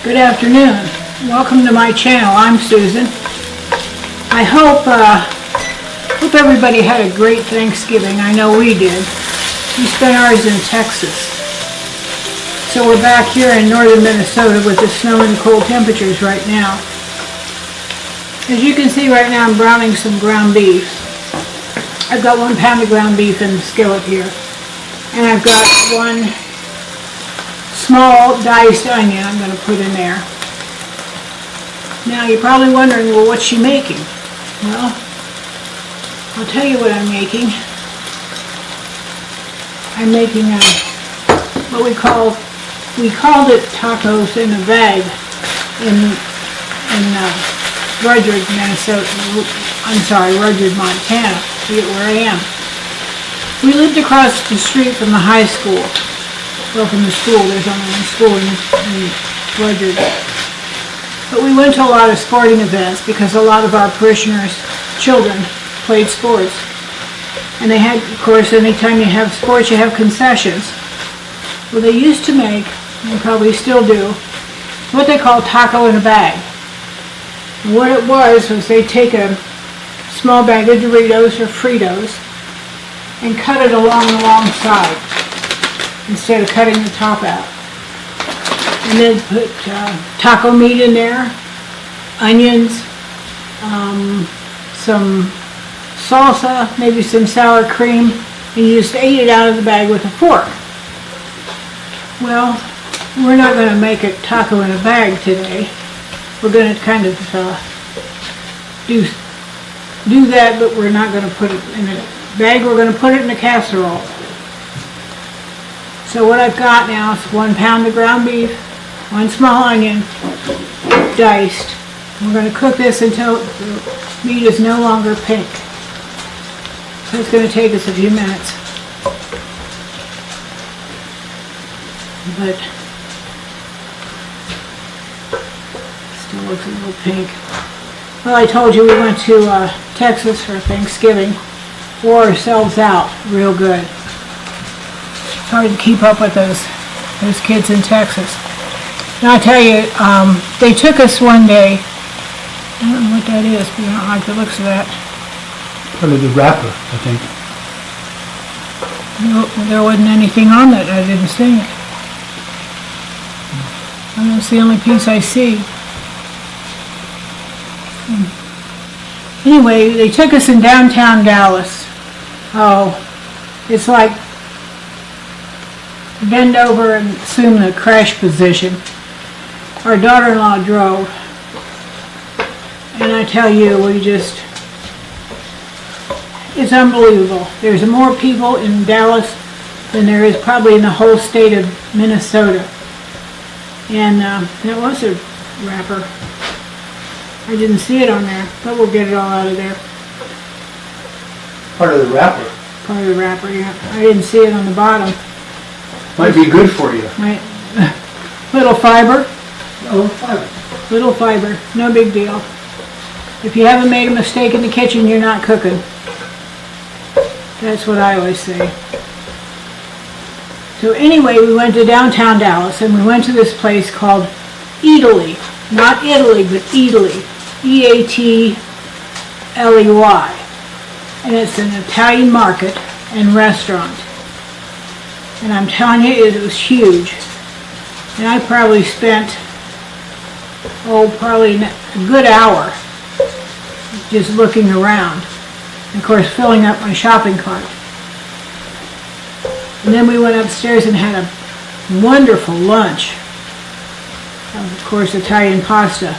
Good afternoon. Welcome to my channel. I'm Susan. I hope everybody had a great Thanksgiving. I know we did. We spent ours in Texas. So we're back here in northern Minnesota with the snow and cold temperatures right now. As you can see right now, I'm browning some ground beef. I've got 1 pound of ground beef in the skillet here. And I've got 1 small diced onion I'm going to put in there. Now you're probably wondering, well, what's she making? Well, I'll tell you what I'm making. I'm making what we called it tacos in a bag in Rudyard, Minnesota. I'm sorry, Rudyard, Montana. Forget where I am. We lived across the street from the high school. Well, from the school. There's only one school in Rudyard. But we went to a lot of sporting events because a lot of our parishioners' children played sports. And they had, of course, anytime you have sports, you have concessions. Well, they used to make, and probably still do, what they call taco in a bag. And what it was they'd take a small bag of Doritos or Fritos and cut it along the long side instead of cutting the top out. And then put taco meat in there, onions, some salsa, maybe some sour cream, and you just ate it out of the bag with a fork. Well, we're not going to make a taco in a bag today. We're going to kind of do that, but we're not going to put it in a bag. We're going to put it in a casserole. So what I've got now is 1 pound of ground beef, 1 small onion, diced. We're going to cook this until the meat is no longer pink. So it's going to take us a few minutes. But still looks a little pink. Well, I told you we went to Texas for Thanksgiving. Wore ourselves out real good. It's hard to keep up with those kids in Texas. Now I tell you, they took us one day. I don't know what that is, but I don't like the looks of that. Probably the wrapper, I think. No, there wasn't anything on that, I didn't think. And that's the only piece I see. Anyway, they took us in downtown Dallas. Oh, it's like bend over and assume the crash position. Our daughter-in-law drove. And I tell you, it's unbelievable. There's more people in Dallas than there is probably in the whole state of Minnesota. And that was a wrapper. I didn't see it on there, but we'll get it all out of there. Part of the wrapper. Part of the wrapper, yeah. I didn't see it on the bottom. Might be good for you. Right. Little fiber. Oh, fiber. Little fiber. No big deal. If you haven't made a mistake in the kitchen, you're not cooking. That's what I always say. So anyway, we went to downtown Dallas, and we went to this place called Italy. Not Italy, but Italy. E-A-T-L-E-Y. And it's an Italian market and restaurant. And I'm telling you, it was huge. And I probably spent, probably a good hour just looking around. And of course, filling up my shopping cart. And then we went upstairs and had a wonderful lunch. Of course, Italian pasta.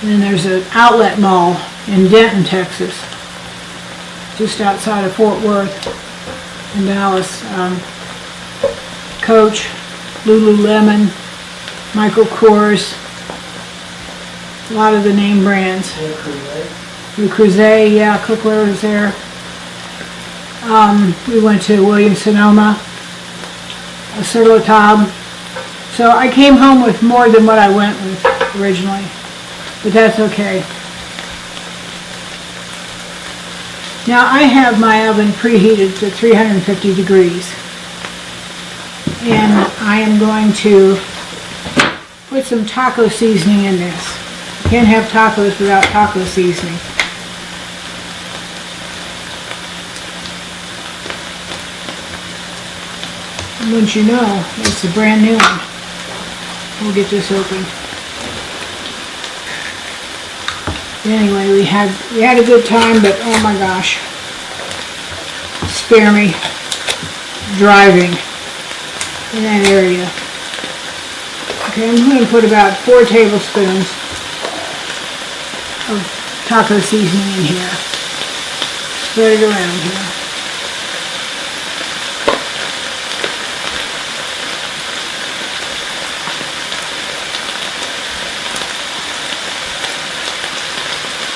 And then there's an outlet mall in Denton, Texas, just outside of Fort Worth in Dallas. Coach, Lululemon, Michael Kors, a lot of the name brands. Le Creuset, yeah, cookware was there. We went to Williams-Sonoma, Sur La Table. So I came home with more than what I went with originally, but that's okay. Now I have my oven preheated to 350 degrees. And I am going to put some taco seasoning in this. You can't have tacos without taco seasoning. And once you know, it's a brand new one. We'll get this open. Anyway, we had a good time, but oh my gosh, spare me driving in that area. Okay, I'm going to put about 4 tablespoons of taco seasoning in here. Spread it around here.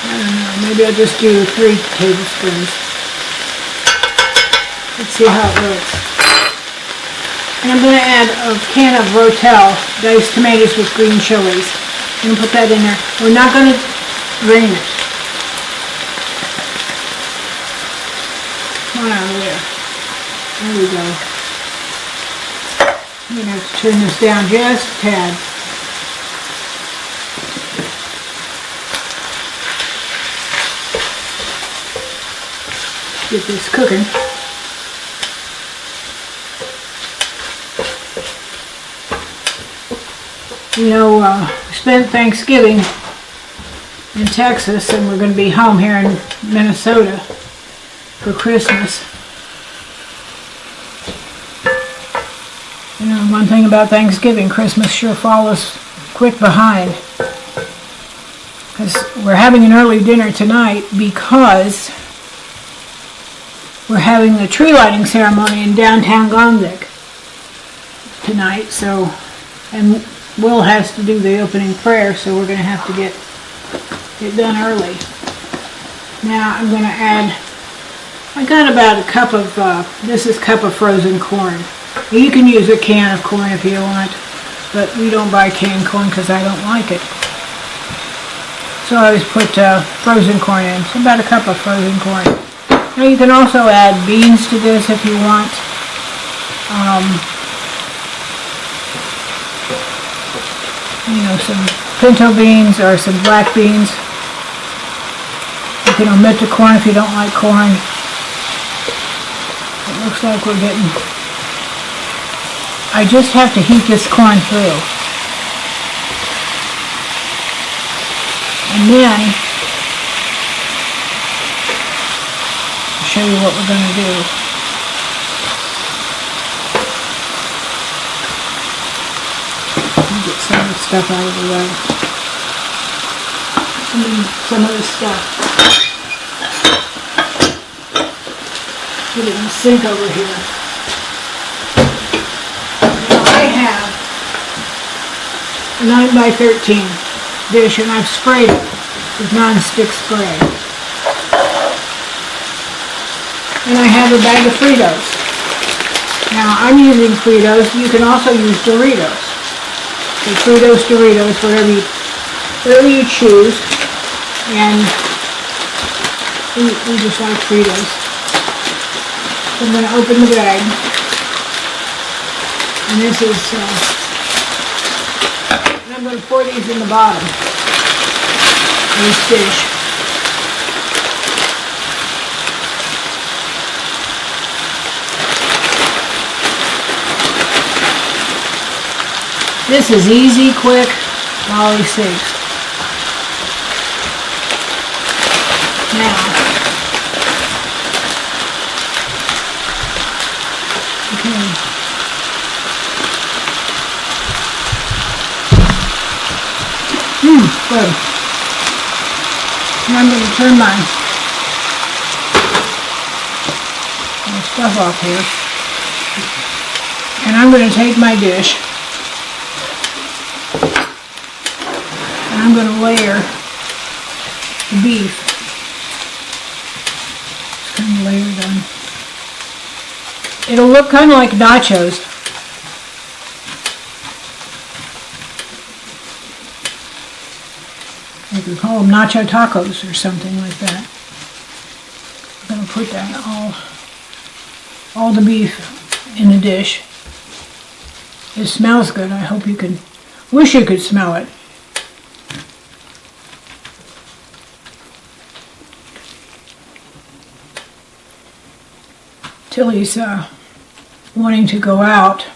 I don't know, maybe I'll just do 3 tablespoons. Let's see how it looks. And I'm going to add a can of Rotel, diced tomatoes with green chilies. I'm going to put that in there. We're not going to drain it. Come on out of there. There we go. I'm going to have to turn this down just a tad. Get this cooking. You know, we spent Thanksgiving in Texas, and we're going to be home here in Minnesota for Christmas. You know, one thing about Thanksgiving, Christmas sure follows quick behind. Because we're having an early dinner tonight because we're having the tree lighting ceremony in downtown Gondik tonight, so, and Will has to do the opening prayer, so we're going to have to get it done early. Now I'm going to add, I got about a cup of, this is cup of frozen corn. You can use a can of corn if you want, but we don't buy canned corn because I don't like it. So I always put frozen corn in, so about a cup of frozen corn. Now you can also add beans to this if you want. You know, some pinto beans or some black beans. You can omit the corn if you don't like corn. It looks like we're getting... I just have to heat this corn through. And then, I'll show you what we're going to do. Get some of the stuff out of the way. Some of this stuff. Put it in the sink over here. Now I have a 9x13 dish, and I've sprayed it with non-stick spray. And I have a bag of Fritos. Now I'm using Fritos. You can also use Doritos. So Fritos, Doritos, whatever you choose, and we just like Fritos. So I'm going to open the bag, and this is, and I'm going to pour these in the bottom of this dish. This is easy, quick, Molly sakes. Now, okay. Good. And I'm going to turn my stuff off here. And I'm going to take my dish. I'm going to layer the beef. Just kind of layer it on. It'll look kind of like nachos. You could call them nacho tacos or something like that. I'm going to put that all the beef in a dish. It smells good. I hope you can, wish you could smell it. Tilly's wanting to go out,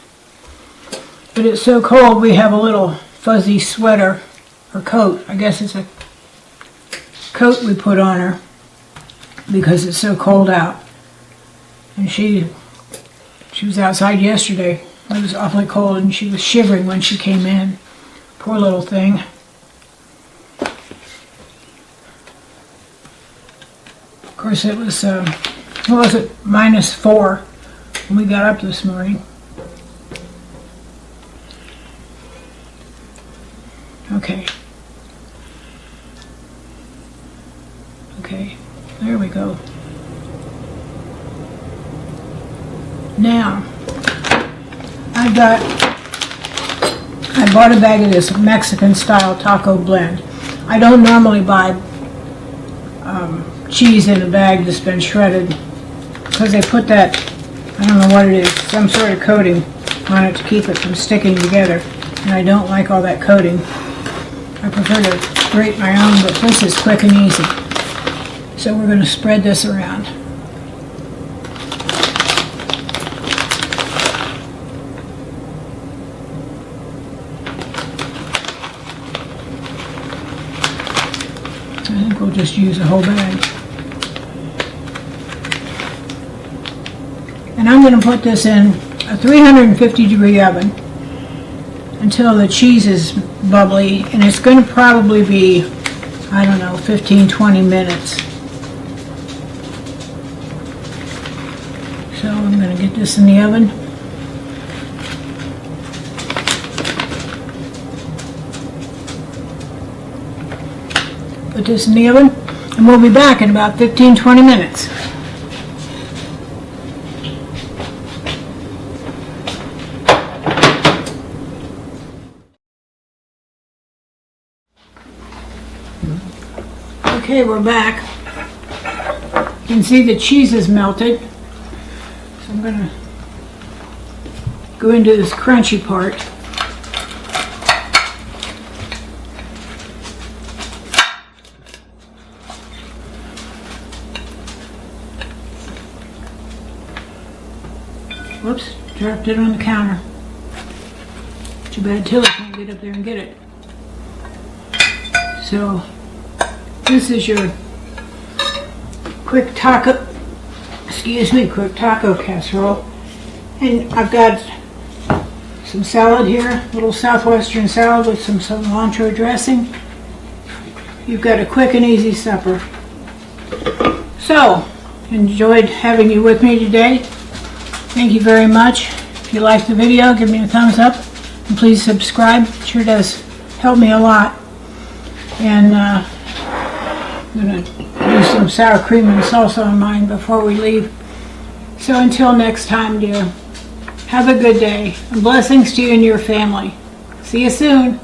but it's so cold we have a little fuzzy sweater or coat. I guess it's a coat we put on her because it's so cold out. And she was outside yesterday. It was awfully cold and she was shivering when she came in. Poor little thing. Of course it was, what was it, -4 when we got up this morning. Okay. Okay, there we go. Now, I bought a bag of this Mexican style taco blend. I don't normally buy cheese in a bag that's been shredded because they put that, I don't know what it is, some sort of coating on it to keep it from sticking together, and I don't like all that coating. I prefer to grate my own, but this is quick and easy. So we're going to spread this around. I think we'll just use a whole bag. And I'm going to put this in a 350-degree oven until the cheese is bubbly, and it's going to probably be, I don't know, 15-20 minutes. So I'm going to get this in the oven. Put this in the oven, and we'll be back in about 15-20 minutes. Okay, we're back. You can see the cheese is melted. So I'm going to go into this crunchy part. Whoops, dropped it on the counter. Too bad Tilly can't get up there and get it. So, this is your quick taco casserole. And I've got some salad here, a little southwestern salad with some cilantro dressing. You've got a quick and easy supper. So, enjoyed having you with me today. Thank you very much. If you liked the video, give me a thumbs up. And please subscribe. It sure does help me a lot. And I'm going to do some sour cream and salsa on mine before we leave. So until next time, dear, have a good day. And blessings to you and your family. See you soon.